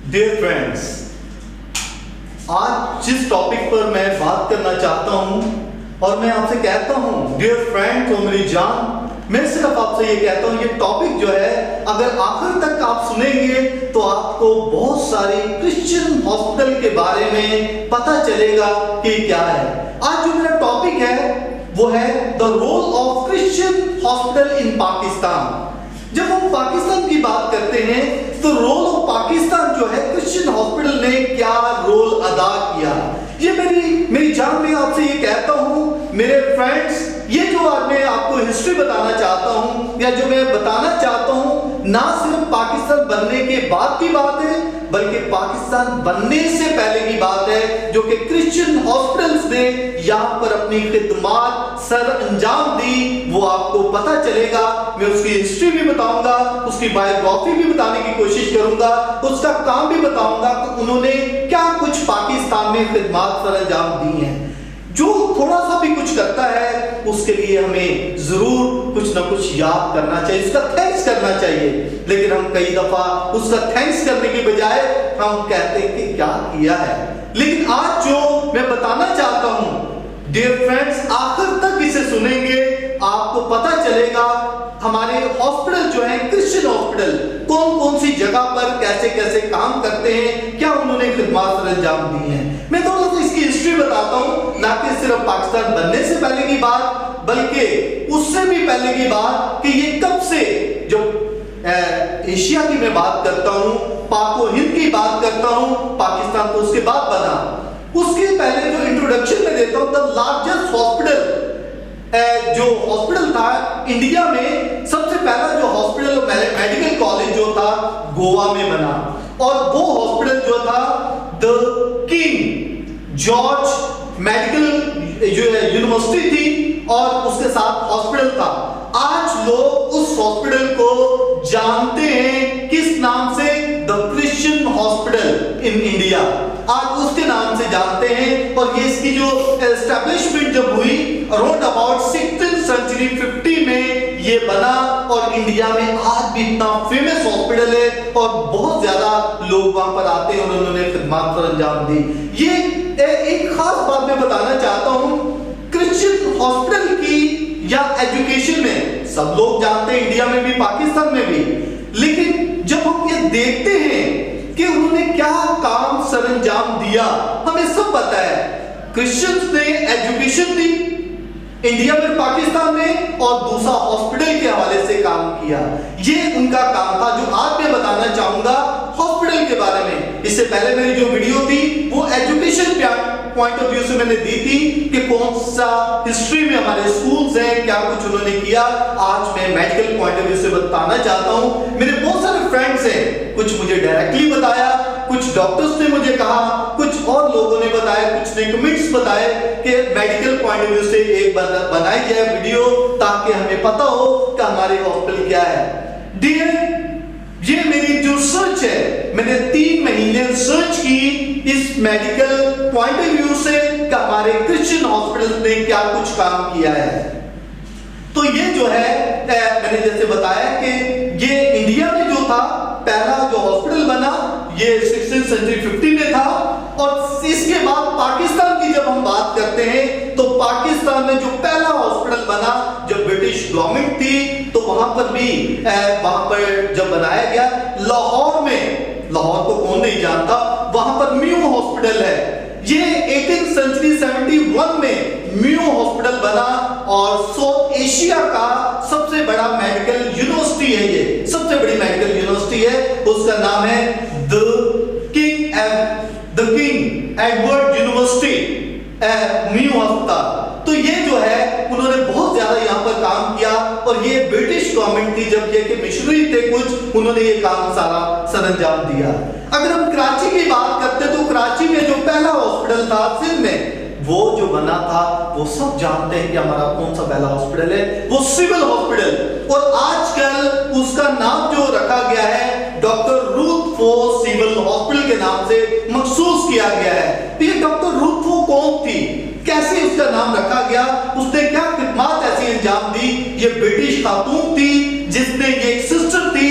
Dear friends, आज जिस topic पर मैं बात करना चाहता हूं और मैं आपसे कहता हूं डियर फ्रेंड तो मेरी जान, मैं सिर्फ आपसे ये कहता हूं, ये टॉपिक जो है अगर आखिर तक आप सुनेंगे तो आपको बहुत सारी क्रिश्चियन हॉस्पिटल के बारे में पता चलेगा कि क्या है। आज जो मेरा टॉपिक है वो है the role of Christian hospital in Pakistan. जब हम पाकिस्तान की बात करते हैं तो रोल ऑफ पाकिस्तान जो है क्रिश्चियन हॉस्पिटल ने क्या रोल अदा किया, ये मेरी जान में आपसे ये कहता हूं मेरे फ्रेंड्स। ये जो आज मैं आपको हिस्ट्री बताना चाहता हूं या जो मैं बताना चाहता हूं, ना सिर्फ पाकिस्तान बनने के बाद की बात है बल्कि पाकिस्तान बनने से पहले की बात है, जो कि क्रिश्चियन हॉस्पिटल्स ने यहां पर अपनी खिदमत सर अंजाम दी। वो आपको पता चलेगा, मैं उसकी हिस्ट्री भी बताऊंगा, उसकी बायोग्राफी भी बताने की कोशिश करूंगा, उसका काम भी बताऊंगा कि उन्होंने क्या कुछ पाकिस्तान में खिदमत सर अंजाम दी हैं। जो थोड़ा सा भी कुछ करता है उसके लिए हमें जरूर कुछ ना कुछ याद करना चाहिए, उसका थैंक्स करना चाहिए। लेकिन हम कई दफा उसका थैंक्स करने के बजाय हम कहते हैं कि क्या किया है। लेकिन आज जो मैं बताना चाहता हूं डियर फ्रेंड्स, आखिर तक इसे सुनेंगे आपको पता चलेगा हमारे हॉस्पिटल जो है क्रिश्चियन हॉस्पिटल कौन कौन सी जगह पर कैसे कैसे काम करते हैं, क्या उन्होंने खिदमत सर अंजाम दी है। मैं थोड़ा सा इसकी हिस्ट्री बताता हूं, ना कि सिर्फ पाकिस्तान बनने से पहले की बात बल्कि उससे भी पहले की बात कि ये कब से, जो एशिया की मैं बात करता हूं, पाको हिंद की बात करता हूं, पाकिस्तान तो उसके बाद बना। उसके पहले जो इंट्रोडक्शन में देता हूं, द लार्जेस्ट हॉस्पिटल जो हॉस्पिटल था इंडिया में, सबसे पहला जो हॉस्पिटल मेडिकल कॉलेज जो था गोवा में बना, और वो हॉस्पिटल जो था the king George medical university थी और उसके साथ हॉस्पिटल था। आज लोग उस हॉस्पिटल को जानते हैं किस नाम से, the Christian hospital in India, आज उसके नाम से जानते हैं। और ये इसकी जो एस्टैब्लिशमेंट जब हुई अराउंड अबाउट 16th century 50 में ये बना, और इंडिया में आज भी इतना फेमस हॉस्पिटल है और बहुत ज्यादा लोग वहां पर आते हैं और उन्होंने खिदमत पर अंजाम दी। ये एक खास बात मैं बताना चाहता हूं, क्रिश्चियन हॉस्पिटल की या एजुकेशन में सब लोग जानते हैं, इंडिया में भी पाकिस्तान में भी, लेकिन जब हम ये देखते हैं कि उन्होंने क्या काम सरंजाम दिया, हमें सब पता है। क्रिश्चियंस ने एजुकेशन दी इंडिया में पाकिस्तान में, और दूसरा हॉस्पिटल के हवाले से काम किया। ये उनका काम था जो आज मैं बताना चाहूंगा हॉस्पिटल के बारे में। इससे पहले मेरी जो वीडियो थी वो एजुकेशन पॉइंट ऑफ व्यू से मैंने दी थी कि कौन सा हिस्ट्री में हमारे स्कूल्स हैं, क्या कुछ उन्होंने किया। आज मैं मेडिकल पॉइंट ऑफ व्यू से बताना चाहता हूं। मेरे बहुत सारे फ्रेंड्स हैं, कुछ मुझे डायरेक्टली बताया, कुछ डॉक्टर्स ने मुझे कहा, कुछ और लोगों ने बताया, कुछ ने कमेंट्स बताए कि मेडिकल पॉइंट ऑफ व्यू से एक बनाई जाए वीडियो ताकि हमें पता हो कि हमारे हॉस्पिटल क्या है। डियर, ये मेरी जो सर्च है, मैंने 3 महीने सर्च की इस मेडिकल पॉइंट ऑफ व्यू से कि हमारे क्रिश्चियन हॉस्पिटल ने क्या कुछ काम किया है। तो ये जो है मैंने जैसे बताया कि ये इंडिया में जो था पहला जो हॉस्पिटल बना ये 16th century 50 में था, और इसके बाद पाकिस्तान की जब हम बात करते हैं तो पाकिस्तान में जो पहला हॉस्पिटल बना जब ब्रिटिश गवर्नमेंट थी तो वहां पर भी वहां पर जब बनाया गया लाहौर में, लाहौर को कौन नहीं जानता, वहां पर म्यू हॉस्पिटल है। ये 18th century 71 में म्यू हॉस्पिटल बना और साउथ एशिया का सबसे बड़ा मेडिकल यूनिवर्सिटी है, ये सबसे बड़ी मेडिकल यूनिवर्सिटी है, उसका नाम है the king Edward university mu अस्पताल। तो ये जो है उन्होंने बहुत ज्यादा यहाँ पर काम किया, और ये ब्रिटिश गवर्नमेंट थी जब ये कि मिशनरी थे कुछ, उन्होंने ये काम सारा सरंजाम दिया। अगर हम कराची की बात करते तो कराची में जो पहला हॉस्पिटल था सिंध में, वो जो बना था वो सब जानते हैं कि हमारा कौन सा पहला हॉस्पिटल है, वो सिविल हॉस्पिटल, और आजकल उसका नाम जो रखा गया है डॉक्टर रूथ फो सिविल हॉस्पिटल के नाम से मखसूस किया गया है। तो ये डॉक्टर रूथ फो कौन थी, कैसे उसका नाम रखा गया, उसने क्या खिदमत ऐसी अंजाम दी? ये ब्रिटिश खातून थी जिसने ये एक सिस्टर थी,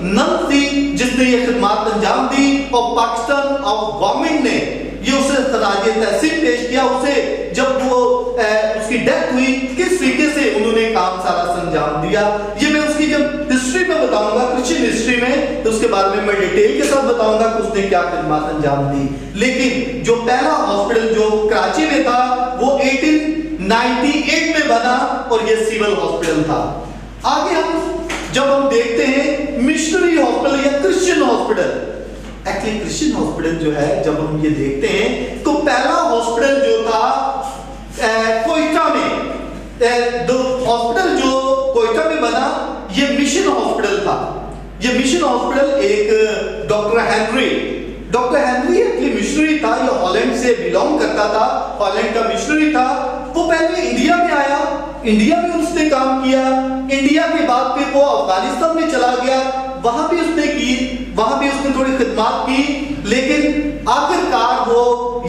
नन थी, जिसने ये खिदमत अंजाम दी, और पाकिस्तान और गवर्नमेंट ने ये उसे खराज तहसीन पेश किया। उसे जब वो उसकी डेथ हुई, किस तरीके से उन्होंने काम सारा अंजाम दिया, ये मैं उसकी जब हिस्ट्री में बताऊंगा, क्रिश्चियन हिस्ट्री में, तो उसके बारे में मैं डिटेल के साथ बताऊंगा कि उसने क्या खिदमत अंजाम दी। लेकिन जो पहला हॉस्पिटल जो कराची में था वो 1898 में बना, और ये सिविल हॉस्पिटल था। आगे जब हम देखते हैं मिशनरी हॉस्पिटल या Christian hospital, actually Christian hospital जो है, जब हम ये देखते हैं तो पहला हॉस्पिटल जो था कोयटा में, हॉस्पिटल जो कोयटा में बना, ये मिशन हॉस्पिटल था। ये मिशन हॉस्पिटल एक डॉक्टर हेनरी एक्चुअली मिशनरी था, ये हॉलैंड से बिलोंग करता था, हॉलैंड का मिशनरी था। वो पहले इंडिया में आया, इंडिया में उसने काम किया, इंडिया के बाद फिर वो अफगानिस्तान में चला गया, वहां भी उसने थोड़ी खिदमत की। लेकिन आखिरकार वो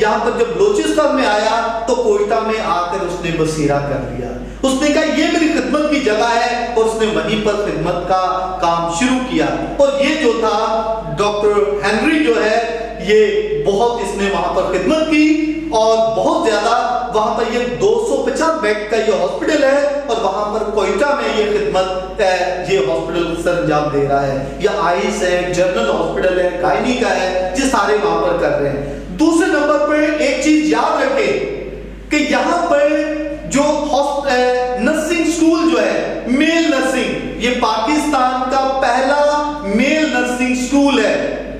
यहाँ पर जब बलूचिस्तान में आया तो कोयटा में आकर उसने बसीरा कर लिया। उसने कहा ये मेरी खिदमत की जगह है, और उसने वहीं पर खिदमत का काम शुरू किया। और ये जो था डॉक्टर हेनरी जो है, ये बहुत इसने वहां पर खिदमत की, और बहुत ज्यादा वहां पर ये 250 बेड का ये हॉस्पिटल है, और वहां पर कोयटा में ये खिदमत ये हॉस्पिटल सर अंजाम दे रहा है। ये आइस है, जनरल हॉस्पिटल है, गायनी का है, ये सारे वहां पर कर रहे हैं। दूसरे नंबर पर एक चीज याद रखें कि यहाँ पर जो नर्सिंग स्कूल जो है, मेल नर्सिंग, ये पाकिस्तान का पहला मेल नर्सिंग स्कूल है।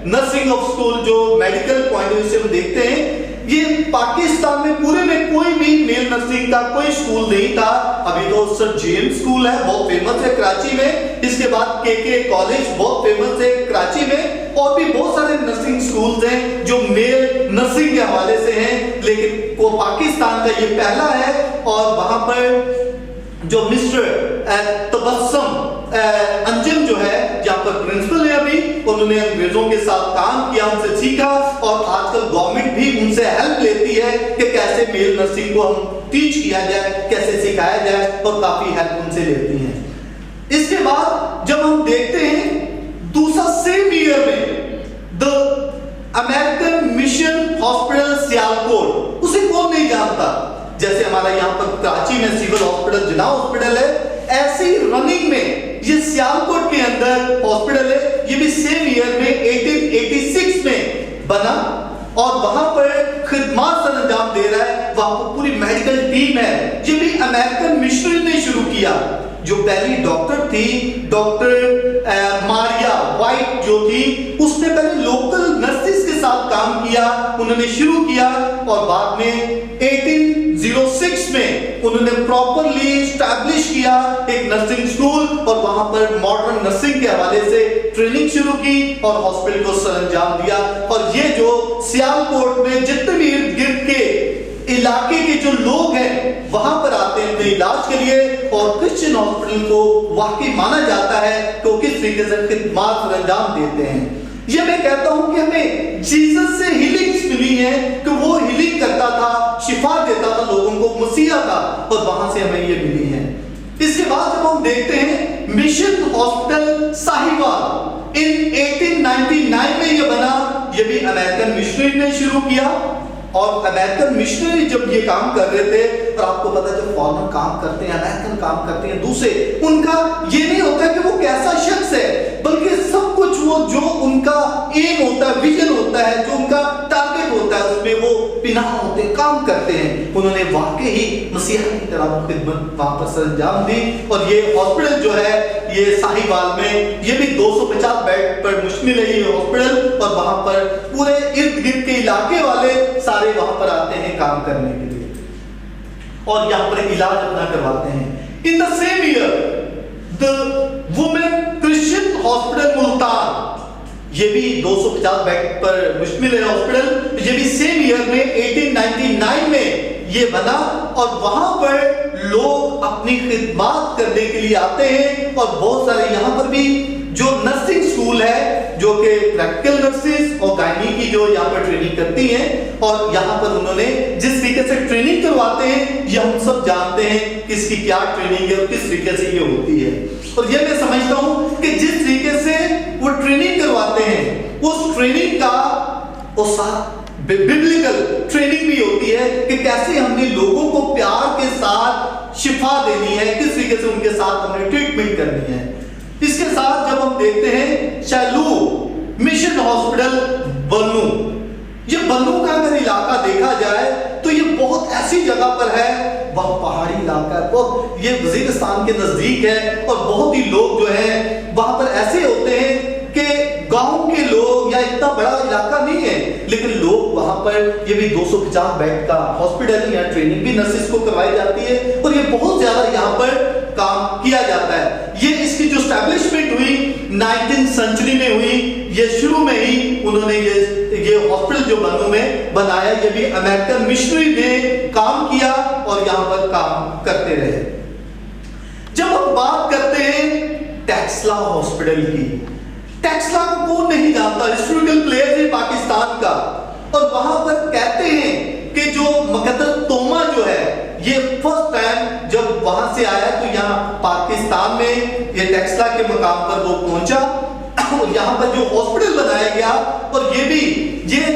नर्सिंग ऑफ स्कूल जो मेडिकल पॉइंट ऑफ व्यू से हम देखते हैं, ये पाकिस्तान में पूरे में कोई भी मेल नर्सिंग का कोई स्कूल नहीं था। अभी तो सर जेम्स स्कूल है, बहुत फेमस है कराची में, इसके बाद के कॉलेज बहुत फेमस है कराची में, और भी बहुत सारे नर्सिंग स्कूल्स हैं जो मेल नर्सिंग के हवाले से हैं, लेकिन वो पाकिस्तान का ये पहला है। और वहां पर जो मिस्टर तबस्सुम अंजुम जो है, यहाँ पर प्रिंसिपल है अभी, उन्होंने अंग्रेजों के साथ काम किया, उनसे सीखा, और आजकल गवर्नमेंट भी उनसे हेल्प लेती है कि कैसे मेल नर्सिंग को हम टीच किया जाए, कैसे सिखाया जाए, और काफी हेल्प उनसे लेती हैं। इसके बाद जब हम देखते हैं दूसरा सेम ईयर में the American mission hospital Sialkot, उसे कौन नहीं जानता। जैसे हमारा यहाँ पर कराची में सिविल हॉस्पिटल जिना हॉस्पिटल है, ऐसी रनिंग में ये सियालकोट के अंदर हॉस्पिटल है, ये भी सेम ईयर में 1886 में बना, और वहां पर खिदमत सर अंजाम दे रहा है। वहां पर पूरी मेडिकल टीम है, ये भी अमेरिकन मिशनरी ने शुरू किया। जो पहली डॉक्टर थी, डॉक्टर मारिया वाइट जो थी, उसने पहले लोकल नर्सिस के साथ काम किया, उन्होंने शुरू किया, और बाद में 1806 में उन्होंने प्रॉपरली एस्टैब्लिश किया एक नर्सिंग स्कूल, और वहां पर मॉडर्न नर्सिंग के हवाले से ट्रेनिंग शुरू की, और हॉस्पिटल को सर अंजाम दिया। और ये जो सियालकोट में जितने भी इर्द गिर्द के इलाके के जो लोग हैं वहां पर आते हैं अपने इलाज के लिए, और क्रिश्चियन हॉस्पिटल को वाकई माना जाता है तो किस तरीके से खिदमत अंजाम देते हैं। ये मैं कहता हूं कि हमें जीसस से हीलिंग्स मिली है, कि वो हीलिंग करता था, शिफा देता था लोगों को, मसीहा था, और वहां से हमें ये मिली है। इसके बाद जब हम देखते हैं मिशन हॉस्पिटल साहिवाल इन 1899 में ये बना, ये भी अमेरिकन मिशनरी ने शुरू किया। और अमेरिकन मिशनरी जब ये काम कर रहे थे, और आपको पता है जब फॉरेनर काम करते हैं, अमेरिकन काम करते हैं दूसरे, उनका ये नहीं होता कि वो कैसा शख्स है, बल्कि सब कुछ वो जो उनका एम होता है, विजन होता है, जो उनका टारगेट होता है, उसमें वो बिना होते काम करते हैं। उन्होंने वाकई ही मसीहा की तरह खिदमत वहां पर सर अंजाम दी। और ये हॉस्पिटल जो है ये साहिवाल में, ये भी 250 बेड पर मुश्तमिल है ये हॉस्पिटल, और वहां पर पूरे इर्द गिर्द के इलाके वाले सारे वहां पर आते हैं काम करने के लिए, और यहां पर इलाज अपना करवाते हैं। In the same year the women Christian hospital Multan, ये भी 250 बेड पर मुश्तमिल है हॉस्पिटल, ये भी सेम ईयर में 1899 में ये बना, और वहां पर लोग अपनी खिदमत करने के लिए आते हैं। और बहुत सारे यहाँ पर भी जो नर्सिंग स्कूल है, जो कि प्रैक्टिकल नर्सिस और गायनी की जो यहाँ पर ट्रेनिंग करती हैं, और यहाँ पर उन्होंने जिस तरीके से ट्रेनिंग करवाते हैं, ये हम सब जानते हैं किसकी क्या ट्रेनिंग है और किस तरीके से ये होती है। और ये मैं समझता हूँ ट्रेनिंग का और साथ बिब्लिकल ट्रेनिंग भी होती है कि कैसे हमने लोगों को प्यार के साथ शिफा देनी है, किस तरीके से उनके साथ हमने ट्रीटमेंट करनी है। इसके साथ जब हम देखते हैं शैलू मिशन हॉस्पिटल बन्नू, ये बन्नू का अगर इलाका देखा जाए तो ये बहुत ऐसी जगह पर है, वह पहाड़ी इलाका है, बहुत ये वजीरिस्तान के नजदीक है और बहुत ही लोग जो है वहां पर ऐसे होते हैं कि गांव के लोग, या इतना बड़ा इलाका नहीं है लेकिन लोग वहां पर, ये भी 250 बेड का हॉस्पिटल, या ट्रेनिंग भी नर्सेस को करवाई जाती है और ये बहुत ज्यादा यहाँ पर काम किया जाता है। ये इसकी जो एस्टैब्लिशमेंट हुई 19th सेंचुरी में हुई, ये शुरू में ही उन्होंने ये हॉस्पिटल जो बन्नू में बनाया, ये भी अमेरिकन मिशनरी ने काम किया और यहाँ पर काम करते रहे। जब हम बात करते हैं टेक्सला हॉस्पिटल की, टेक्सला को कौन नहीं जानता, हिस्टोरिकल प्लेस है पाकिस्तान का, और वहां पर कहते हैं कि जो मुकद्दर तोमा जो है ये फर्स्ट टाइम जब वहां से आया तो यहाँ पाकिस्तान में ये टेक्सला के मकाम पर वो पहुंचा और यहाँ पर जो हॉस्पिटल बनाया गया, और ये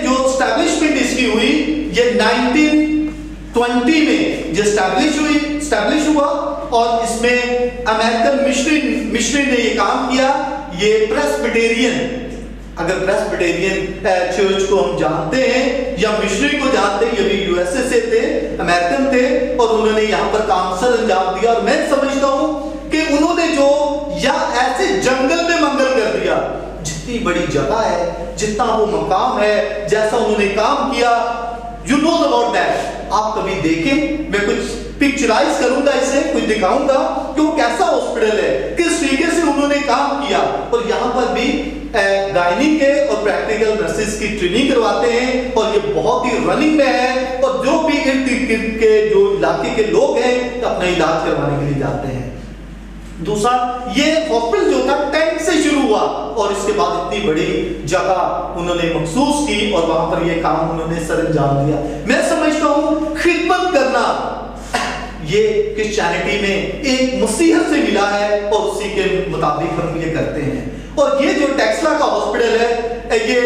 जो एस्टैब्लिशमेंट इसकी हुई ये 1920 में जो एस्टैब्लिश हुआ और इसमें अमेरिकन मिशनरी ने ये काम किया। ये प्रेस्बिटेरियन, अगर प्रेस्बिटेरियन चर्च को हम जानते हैं या मिशनरी को जानते हैं, ये भी यूएसए से थे, अमेरिकन थे और उन्होंने यहाँ पर काम सर अंजाम दिया। और मैं समझता हूँ कि उन्होंने जो या ऐसे जंगल में मंगल कर दिया, जितनी बड़ी जगह है, जितना वो मकाम है, जैसा उन्होंने काम किया, यू नो अबाउट दैट। आप कभी देखें, मैं कुछ पिक्चराइज करूंगा, इसे कुछ दिखाऊंगा कि वो कैसा हॉस्पिटल है, किस तरीके से उन्होंने काम किया। और यहाँ पर भी गायनी के और प्रैक्टिकल नर्सेस की ट्रेनिंग करवाते हैं और ये बहुत ही रनिंग में है, और जो भी इर्द गिर्द के जो इलाके के लोग हैं अपना इलाज करवाने के लिए जाते हैं। दूसरा, ये हॉस्पिटल जो था टेंट से शुरू हुआ और इसके बाद इतनी बड़ी जगह उन्होंने मखसूस की और वहां पर ये काम उन्होंने सरअंजाम दिया। मैं समझता हूं खिदमत करना ये क्रिश्चियनिटी में एक मसीहत से मिला है और उसी के मुताबिक हम ये करते हैं। और ये जो टेक्सला का हॉस्पिटल है, ये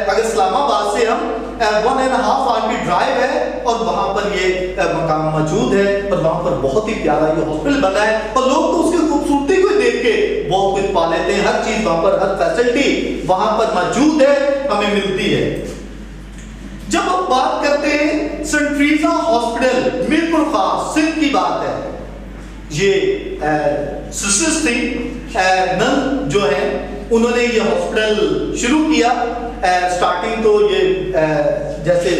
अगर इस्लामाबाद से हम 1.5 आवर की ड्राइव है और वहां पर ये मकाम मौजूद है और वहां पर बहुत ही प्यारा ये हॉस्पिटल बना है और लोग तो उसकी खूबसूरती को देख के बहुत कुछ पा लेते हैं। हर चीज वहां पर, हर फैसिलिटी वहां पर मौजूद है, हमें मिलती है। जब हम बात करते हैं सेंट ट्रीजा हॉस्पिटल मीरपुर खास सिंध की बात है, ये सिस्टर्स थी, नन जो है उन्होंने ये हॉस्पिटल शुरू किया। स्टार्टिंग तो ये जैसे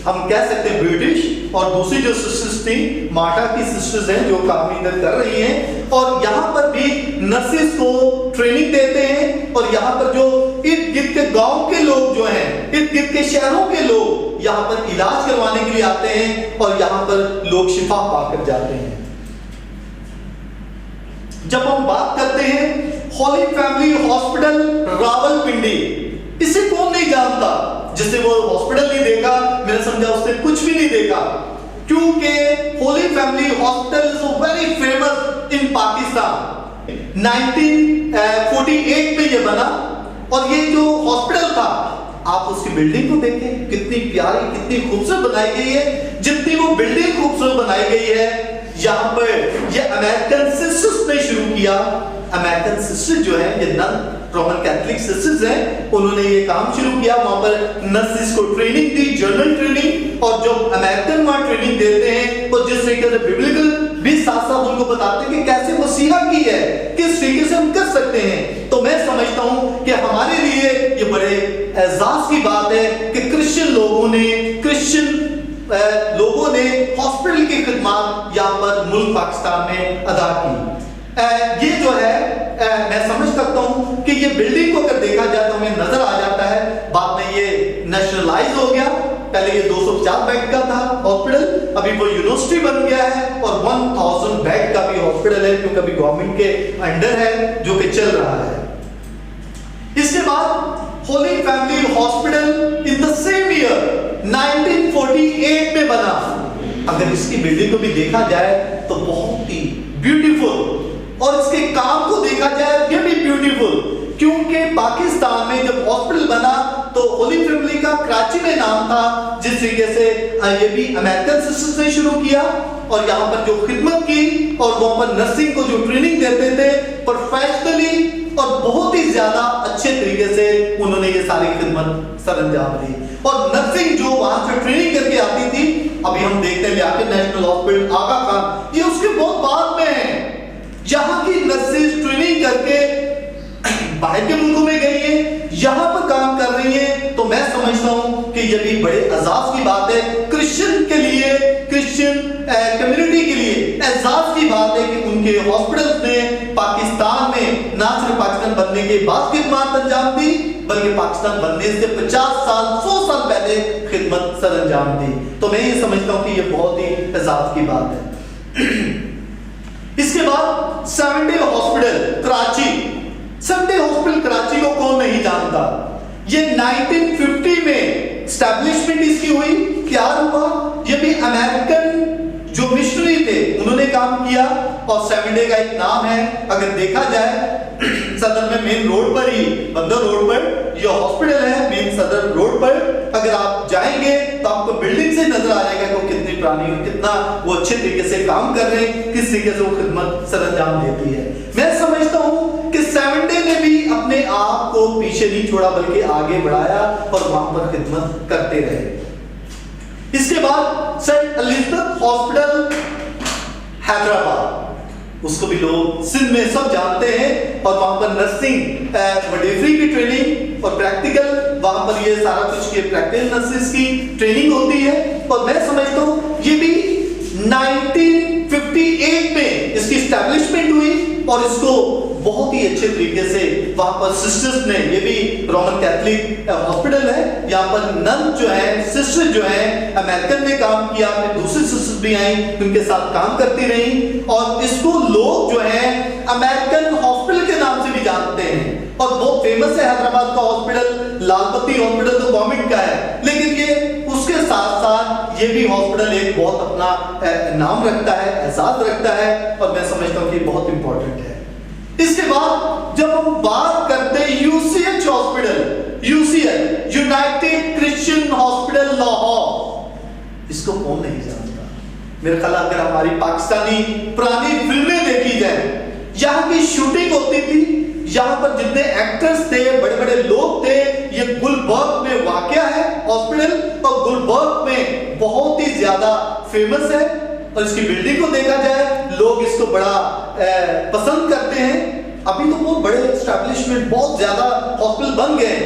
हम कह सकते हैं ब्रिटिश, और दूसरी जो सिस्टर्स थी माटा की सिस्टर्स हैं जो काम इधर कर रही हैं, और यहाँ पर भी नर्सेस को ट्रेनिंग देते हैं। और यहाँ पर जो इर्द गिर्द के गांव के लोग जो हैं, इर्द गिर्द के शहरों के लोग यहाँ पर इलाज करवाने के लिए आते हैं और यहाँ पर लोग शिफा पाकर जाते हैं। जब हम बात करते हैं होली फैमिली हॉस्पिटल रावलपिंडी, इसे कौन नहीं जानता, जिसे वो हॉस्पिटल नहीं देखा, मैंने समझा उसने कुछ भी नहीं देखा, क्योंकि Holi family hospital is very famous in Pakistan. 1948 में ये बना और ये जो हॉस्पिटल था, आप उसकी बिल्डिंग को देखें कितनी प्यारी, कितनी खूबसूरत बनाई गई है। जितनी वो बिल्डिंग खूबसूरत बनाई गई है, यहाँ पर ये अमेरिकन सिस्टर्स ने शुरू किया। अमेरिकन सिस्टर जो है ये नन रोमन कैथोलिक सिस्टर्स हैं, उन्होंने ये काम शुरू किया। वहां पर नर्सेस को ट्रेनिंग दी, जर्नल ट्रेनिंग, और जो अमेरिकन वहां ट्रेनिंग देते हैं और जिस तरीके से बिब्लिकल भी साथ साथ उनको बताते हैं कि कैसे मसीहा की है, किस तरीके से हम कर सकते हैं। तो मैं समझता हूं कि हमारे लिए ये बड़े एजाज की बात है कि क्रिश्चियन लोगों ने हॉस्पिटल की खिदमत यहाँ पर मुल्क पाकिस्तान में अदा की। ये जो है मैं समझ सकता हूं कि ये बिल्डिंग को अगर देखा जाए तो हमें नजर आ जाता है। बाद में ये नेशनलाइज हो गया, पहले ये 250 बेड का था हॉस्पिटल, अभी वो यूनिवर्सिटी बन गया है और 1000 बेड का भी हॉस्पिटल है जो कभी गवर्नमेंट के अंडर है, जो कि चल रहा है। इसके बाद Holi family hospital in the same year 1948 में बना। अगर इसकी बिल्डिंग को भी देखा जाए तो बहुत ही ब्यूटीफुल, और इसके काम को देखा जाए ये भी ब्यूटीफुल, क्योंकि पाकिस्तान में जब हॉस्पिटल बना का कराची में नाम था, जिस तरीके से ये भी अमेरिकन सिस्टर्स ने शुरू किया और यहाँ पर जो खिदमत की और वहां पर नर्सिंग को जो ट्रेनिंग देते थे प्रोफेशनली और बहुत ही ज्यादा अच्छे तरीके से उन्होंने ये सारी खिदमत सरअंजाम दी। और नर्सिंग जो वहां से ट्रेनिंग करके आती थी, अभी हम देखते हैं लियाकत नेशनल हॉस्पिटल आगा खान, ये उसके बहुत बाद में है। यहाँ की नर्सेज ट्रेनिंग करके बाहर के मुल्कों में गई है, यहाँ पर काम कर रही है। तो मैं समझता हूँ कि ये भी बड़े एजाज की बात है क्रिश्चियन के लिए, क्रिश्चियन कम्युनिटी के लिए एजाज की बात है कि उनके हॉस्पिटल्स ने पाकिस्तान में ना सिर्फ पाकिस्तान बनने के बाद खिदमत अंजाम दी, बल्कि पाकिस्तान बनने से 50 साल 100 साल पहले खिदमत सर अंजाम दी। तो मैं ये समझता हूँ कि ये बहुत ही एजाज की बात है। इसके बाद seven day hospital Karachi, seven day hospital Karachi को कौन नहीं जानता। ये 1950 में एस्टैब्लिशमेंट इसकी हुई। क्या हुआ, ये भी अमेरिकन जो मिशनरी थे उन्होंने काम किया और सेवन डे का एक नाम है। अगर देखा जाए सदर में मेन रोड पर ही, बंदर रोड पर ये हॉस्पिटल है, मेन सदर रोड पर। अगर आप जाएंगे तो आपको बिल्डिंग से नजर आ जाएगा कि कितनी पुरानी और कितना वो अच्छे तरीके से काम कर रहे हैं, किस तरीके से वो खिदमत सरअंजाम देती है। मैं समझता हूं कि सेवन डे ने भी अपने आप को पीछे नहीं छोड़ा बल्कि आगे बढ़ाया और वहां पर खिदमत करते रहे। इसके बाद सेंट एलिजाबेथ हॉस्पिटल हैदराबाद, उसको भी लोग सिंध में सब जानते हैं और वहां पर नर्सिंग मिडवाइफरी की ट्रेनिंग और प्रैक्टिकल वहां पर ये सारा कुछ ये प्रैक्टिकल नर्सेस की ट्रेनिंग होती है। और मैं समझता हूं ये भी 1958 में इसकी एस्टैब्लिशमेंट हुई और इसको बहुत ही अच्छे तरीके से वहां पर सिस्टर्स ने, ये भी रोमन कैथोलिक हॉस्पिटल है, यहाँ पर नन जो है, सिस्टर जो है अमेरिकन ने काम किया, फिर दूसरी सिस्टर्स भी आई उनके साथ काम करती रही और इसको लोग जो है अमेरिकन हॉस्पिटल के नाम से भी जानते हैं और बहुत फेमस है हैदराबाद का हॉस्पिटल। लालपति हॉस्पिटल तो गवर्नमेंट का है, लेकिन ये उसके साथ साथ ये भी हॉस्पिटल एक बहुत अपना नाम रखता है, एहसास रखता है और मैं समझता हूँ कि बहुत इंपॉर्टेंट है। इसके बाद जब हम बात करते हैं UCH hospital, UCH United Christian hospital Lahore, इसको कौन नहीं जानता। मेरे ख्याल अगर हमारी पाकिस्तानी पुरानी फिल्में देखी जाए, यहाँ की शूटिंग होती थी, यहाँ पर जितने एक्टर्स थे, बड़े बड़े लोग थे। ये गुलबर्ग में वाकया है हॉस्पिटल और गुलबर्ग में बहुत ही ज्यादा फेमस है और इसकी बिल्डिंग को देखा जाए लोग इसको बड़ा पसंद करते हैं। अभी तो बहुत बड़े एस्टैब्लिशमेंट, बहुत ज्यादा हॉस्पिटल बन गए,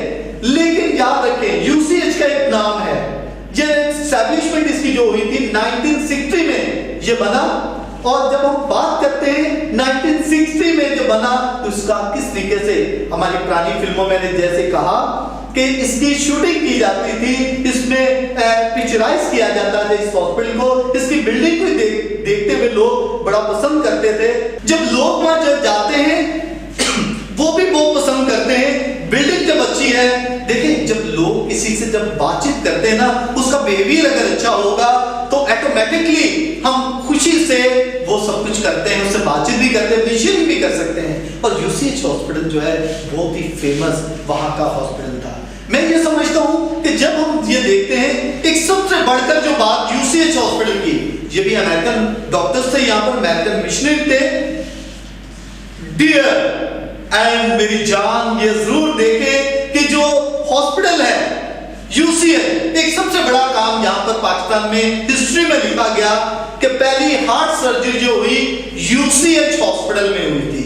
लेकिन याद रखें यूसीएच का एक नाम है। ये एस्टैब्लिशमेंट इसकी जो हुई थी 1960 में ये बना और जब हम बात करते हैं 1960 में जो बना तो इसका किस तरीके से हमारी पुरानी फिल्मों में जैसे कहा कि इसकी शूटिंग की जाती थी, इसमें पिक्चराइज किया जाता था इस हॉस्पिटल को, इसकी बिल्डिंग को देखते हुए लोग बड़ा पसंद करते थे। जब लोग वहां जब जाते हैं वो भी बहुत पसंद करते हैं। बिल्डिंग जब अच्छी है, देखिए जब लोग किसी से जब बातचीत करते हैं ना, उसका बिहेवियर अगर अच्छा होगा तो ऑटोमेटिकली हम खुशी से वो सब कुछ करते हैं, उससे बातचीत भी करते हैं, शेयरिंग भी कर सकते हैं। और यूसीएच हॉस्पिटल जो है बहुत ही फेमस वहां का हॉस्पिटल था। मैं ये समझता हूं कि जब हम ये देखते हैं एक सबसे बढ़कर जो बात यूसीएच हॉस्पिटल की, ये भी अमेरिकन डॉक्टर्स थे, यहाँ पर अमेरिकन मिशनरी थे। डियर एंड मेरी जान ये जरूर देखें कि जो हॉस्पिटल है यूसीएच, एक सबसे बड़ा काम यहाँ पर पाकिस्तान में हिस्ट्री में लिखा गया कि पहली हार्ट सर्जरी जो हुई यूसीएच हॉस्पिटल में हुई थी।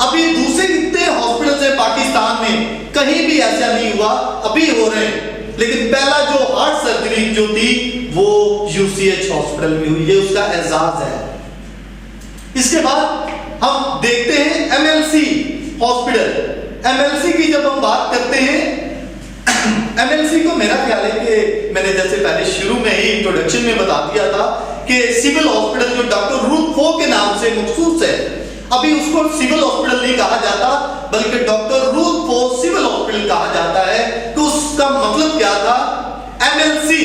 अभी दूसरे कितने हॉस्पिटल है पाकिस्तान में, कहीं भी ऐसा नहीं हुआ, अभी हो रहे हैं, लेकिन पहला जो हार्ट सर्जरी जो थी वो यूसीएच हॉस्पिटल में हुई, ये उसका एजाज है। इसके बाद हम देखते हैं एमएलसी हॉस्पिटल। एमएलसी की जब हम बात करते हैं, एमएलसी को मेरा ख्याल है कि मैंने जैसे पहले शुरू में ही इंट्रोडक्शन में बता दिया था कि सिविल हॉस्पिटल जो डॉक्टर रूथ फो के नाम से मखसूस है, अभी उसको सिविल हॉस्पिटल नहीं कहा जाता बल्कि डॉक्टर रूथ फो सिविल हॉस्पिटल कहा जाता है। तो उसका मतलब क्या था, एमएलसी,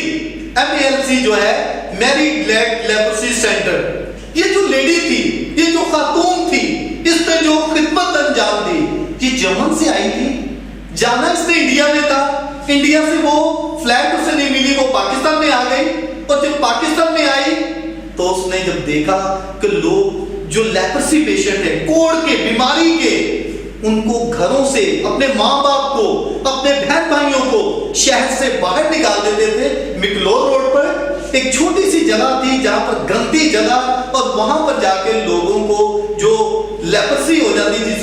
एमएलसी जो है मैरिड लेग लेप्रोसी सेंटर। ये जो लेडी थी, ये जो खातून थी, इसने जो खिदमत अंजाम दी, ये यमन से आई थी, जाना इसने इंडिया में था, इंडिया से वो फ्लैट उसे नहीं मिली, वो पाकिस्तान में आ गई। और जब पाकिस्तान में आई तो उसने जब देखा कि लोग जो लेप्रोसी पेशेंट है, कोढ़ के बीमारी के, उनको घरों से, अपने माँ बाप को, अपने बहन भाइयों को शहर से बाहर निकाल देते थे। मिकलोर रोड पर एक छोटी सी जगह थी जहां पर गंदी जगह, और वहां पर जाके लोगों को जो लेप्रोसी हो जाती थी,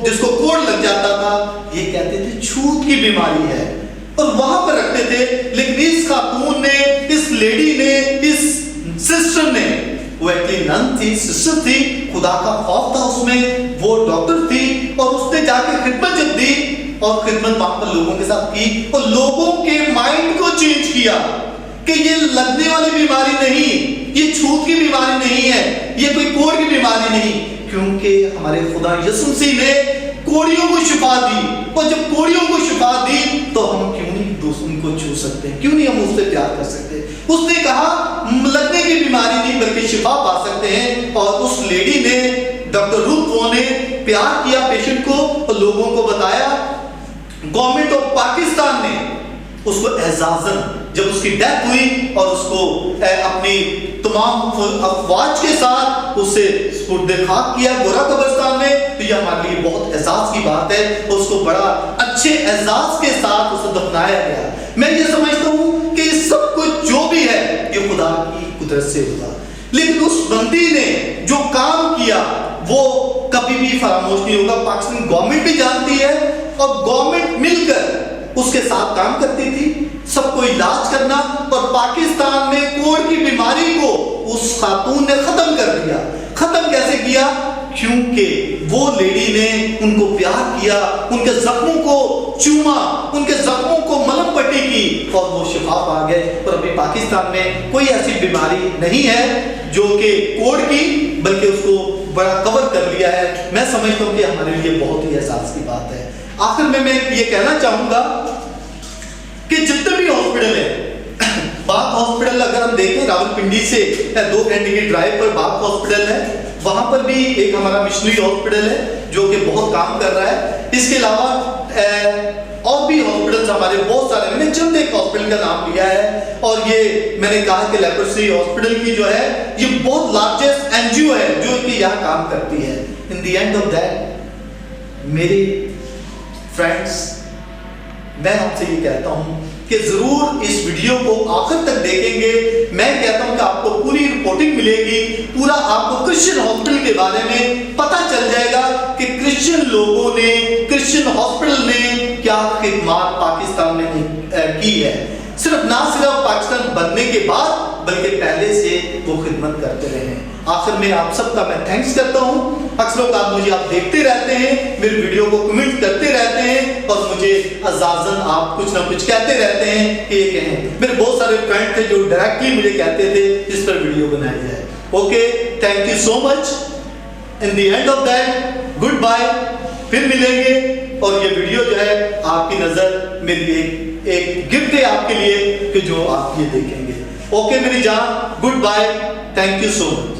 जिसको कोढ़ लग जाता था, ये कहते थे छूत की बीमारी है, और वहां पर रखते थे। लेकिन इस खातून ने, इस लेडी ने, इस सिस्टर ने, वो एक्चुअली नन थी, सिस्टर थी, खुदा का खौफ था उसमें, वो डॉक्टर थी, और उसने जाके खिदमत जब दी और खिदमत वहां पर लोगों के साथ की, और लोगों के माइंड को चेंज किया कि ये लगने वाली बीमारी नहीं, ये छूत की बीमारी नहीं है, ये कोई कोढ़ की बीमारी नहीं, क्योंकि हमारे खुदा यीशु मसीह ने कोढ़ियों को शिफा दी। और जब कोढ़ियों को शिफा दी तो हम क्यों नहीं दूसरों को छू सकते, क्यों नहीं हम उससे प्यार कर सकते। उसने कहा लगने की बीमारी नहीं बल्कि शिफा पा सकते हैं, और उस लेडी ने, डॉक्टर रूथ वो ने प्यार किया पेशेंट को और लोगों को बताया। गवर्नमेंट ऑफ पाकिस्तान ने उसको एजाजन, जब उसकी डेथ हुई और उसको अपनी तमाम अफवाज के साथ उसे सुपुर्द खाक किया गोरा कब्रिस्तान में, तो यह हमारे लिए बहुत एजाज की बात है। उसको बड़ा अच्छे एजाज के साथ उसे दफनाया गया। मैं ये समझता हूँ कि सब कुछ जो भी है ये खुदा की कुदरत से हुआ, लेकिन उस बंदी ने जो काम किया वो कभी भी फरामोश नहीं होगा। पाकिस्तान गवर्नमेंट भी जानती है और गवर्नमेंट मिलकर उसके साथ काम करती थी, सबको इलाज करना, और पाकिस्तान में कोढ़ की बीमारी को उस खातून ने खत्म कर दिया। खत्म कैसे किया? क्योंकि वो लेडी ने उनको प्यार किया, उनके जख्मों को चूमा, उनके जख्मों को मलहम पट्टी की, और वो शिफा पा गए। और अभी पाकिस्तान में कोई ऐसी बीमारी नहीं है जो कि कोढ़ की, बल्कि उसको बड़ा कवर कर लिया है। मैं समझता हूँ कि हमारे लिए बहुत ही एहसास की बात है। आखिर में मैं ये कहना चाहूंगा कि जितने भी हॉस्पिटल है, बाग हॉस्पिटल अगर हम देखें रावलपिंडी से 2 घंटे की ड्राइव पर बाग हॉस्पिटल है, वहां पर भी एक हमारा मिशनरी हॉस्पिटल है जो कि बहुत काम कर रहा है। इसके अलावा और भी हॉस्पिटल्स हमारे बहुत सारे, मैंने चंद एक हॉस्पिटल का नाम लिया है, और ये मैंने कहा कि लेप्रोसी हॉस्पिटल की जो है ये बहुत लार्जेस्ट एनजीओ है जो कि यहाँ काम करती है। इन द एंड ऑफ दैट मेरी फ्रेंड्स, मैं आपसे ये कहता हूं कि जरूर इस वीडियो को आखिर तक देखेंगे। मैं कहता हूं कि आपको पूरी रिपोर्टिंग मिलेगी, पूरा आपको क्रिश्चियन हॉस्पिटल के बारे में पता चल जाएगा कि क्रिश्चियन लोगों ने, क्रिश्चियन हॉस्पिटल ने क्या खिदमत पाकिस्तान में की है। सिर्फ पाकिस्तान बनने के बाद बल्कि पहले से वो खिदमत करते रहे हैं। आखिर में आप सबका मैं थैंक्स करता हूं। अक्सर आप देखते रहते हैं, मेरे वीडियो को कमेंट करते रहते हैं, और मुझे अजाजन आप कुछ ना कुछ कहते रहते हैं कि ये कहें। मेरे बहुत सारे फ्रेंड थे जो डायरेक्टली मुझे कहते थे इस पर वीडियो बनाई जाए। Okay, thank you so much. In the end of that, goodbye, फिर मिलेंगे। और ये वीडियो जो है आपकी नजर मेरे लिए एक गिफ्ट है आपके लिए कि जो आप ये देखेंगे। ओके मेरी जान, goodbye, thank you so much.